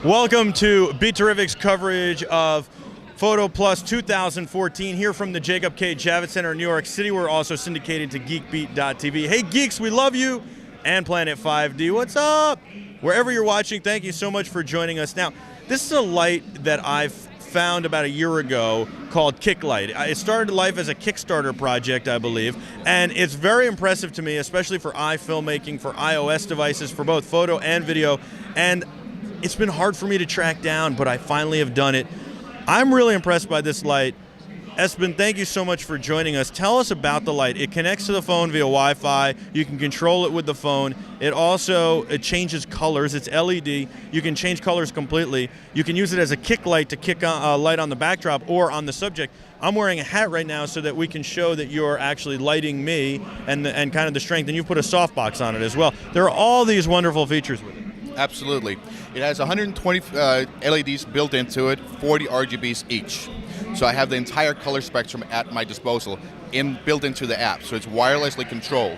Welcome to BeTerrific's coverage of PhotoPlus 2014 here from the Jacob K. Javits Center in New York City. We're also syndicated to geekbeat.tv. Hey geeks, we love you, and Planet 5D, what's up? Wherever you're watching, thank you so much for joining us. Now, this is a light that I've found about a year ago called Kicklight. It started life as a Kickstarter project, I believe, and it's very impressive to me, especially for iFilmmaking, for iOS devices, for both photo and video, and it's been hard for me to track down, but I finally have done it. I'm really impressed by this light. Espen, thank you so much for joining us. Tell us about the light. It connects to the phone via Wi-Fi. You can control it with the phone. It changes colors. It's LED. You can change colors completely. You can use it as a kick light to kick a light on the backdrop or on the subject. I'm wearing a hat right now so that we can show that you're actually lighting me and kind of the strength, and you've put a softbox on it as well. There are all these wonderful features with it. Absolutely. It has 120 LEDs built into it, 40 RGBs each. So I have the entire color spectrum at my disposal built into the app, so it's wirelessly controlled.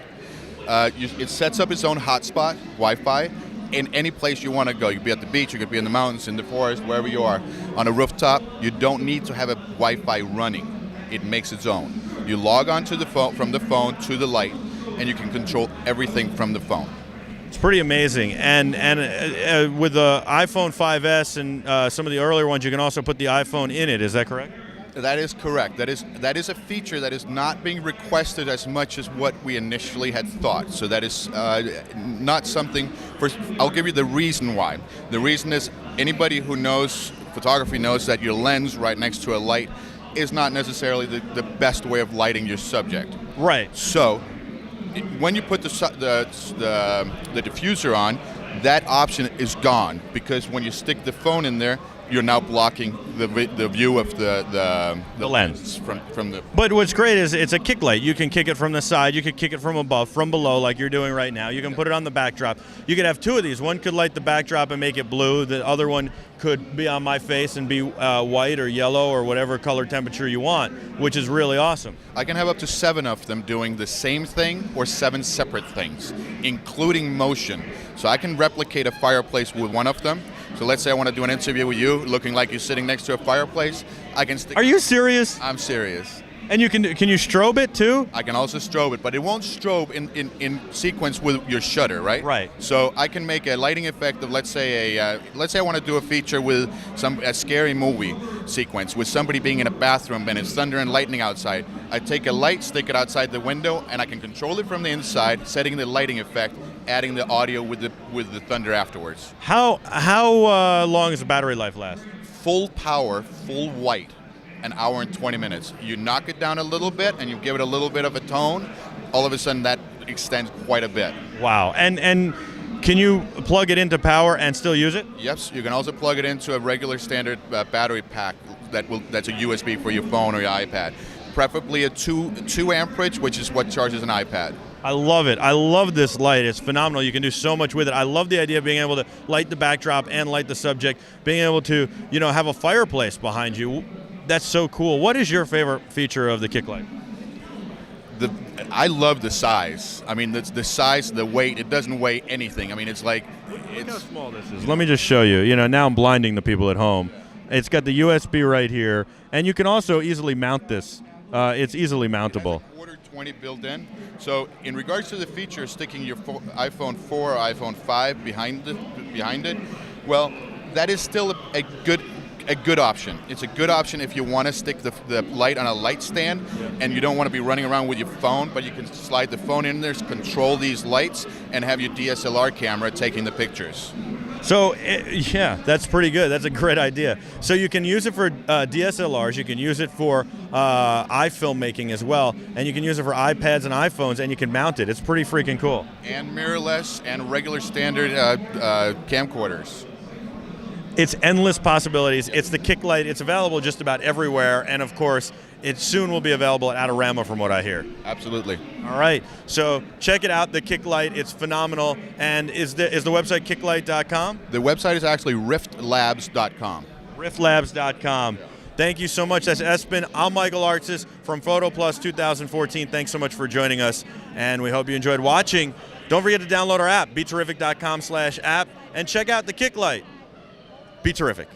It sets up its own hotspot, Wi-Fi, in any place you want to go. You could be at the beach, you could be in the mountains, in the forest, wherever you are. On a rooftop, you don't need to have a Wi-Fi running. It makes its own. You log on to the phone, from the phone to the light, and you can control everything from the phone. It's pretty amazing, and with the iPhone 5S and some of the earlier ones, you can also put the iPhone in it. Is that correct? That is correct. That is a feature that is not being requested as much as what we initially had thought. So that is not something. I'll give you the reason why. The reason is anybody who knows photography knows that your lens right next to a light is not necessarily the best way of lighting your subject. Right. So when you put the diffuser on, that option is gone, because when you stick the phone in there, you're now blocking the view of the lens from the. But what's great is it's a kick light. You can kick it from the side, you can kick it from above, from below, like you're doing right now. You can put it on the backdrop. You could have two of these. One could light the backdrop and make it blue. The other one could be on my face and be white or yellow or whatever color temperature you want, which is really awesome. I can have up to 7 of them doing the same thing or 7 separate things, including motion. So I can replicate a fireplace with one of them. So let's say I want to do an interview with you, looking like you're sitting next to a fireplace. I can stick. Are you serious? I'm serious. And can you strobe it too? I can also strobe it, but it won't strobe in sequence with your shutter, right? Right. So I can make a lighting effect of, let's say I want to do a feature with a scary movie sequence with somebody being in a bathroom and it's thunder and lightning outside. I take a light, stick it outside the window, and I can control it from the inside, setting the lighting effect, adding the audio with the thunder afterwards. How long does the battery life last? Full power, full white, an hour and 20 minutes. You knock it down a little bit and you give it a little bit of a tone, all of a sudden that extends quite a bit. Wow. And can you plug it into power and still use it? Yes, you can also plug it into a regular standard battery pack that's a USB for your phone or your iPad. Preferably a 2 amperage, which is what charges an iPad. I love it. I love this light. It's phenomenal. You can do so much with it. I love the idea of being able to light the backdrop and light the subject, being able to, have a fireplace behind you. That's so cool. What is your favorite feature of the kick light? I love the size. I mean, the size, the weight. It doesn't weigh anything. I mean, it's like Look how small this is. Let me just show you. Now I'm blinding the people at home. It's got the USB right here, and you can also easily mount this. It's easily mountable. It has a quarter 20 built in. So in regards to the feature, sticking your iPhone 4 or iPhone 5 behind it, well, that is still a good option. It's a good option if you want to stick the light on a light stand and you don't want to be running around with your phone, but you can slide the phone in there, control these lights, and have your DSLR camera taking the pictures. So, yeah, that's pretty good. That's a great idea. So you can use it for DSLRs, you can use it for iFilmmaking as well, and you can use it for iPads and iPhones, and you can mount it. It's pretty freaking cool. And mirrorless and regular standard camcorders. It's endless possibilities. It's the kick light. It's available just about everywhere, and of course, it soon will be available at Adorama, from what I hear. Absolutely. All right, so check it out, the kick light. It's phenomenal. And is the website kicklight.com? The website is actually riftlabs.com. Riftlabs.com. Thank you so much. That's Espen. I'm Michael Artsis from PhotoPlus 2014. Thanks so much for joining us, and we hope you enjoyed watching. Don't forget to download our app, BeTerrific.com/app, and check out the kick light. Be terrific.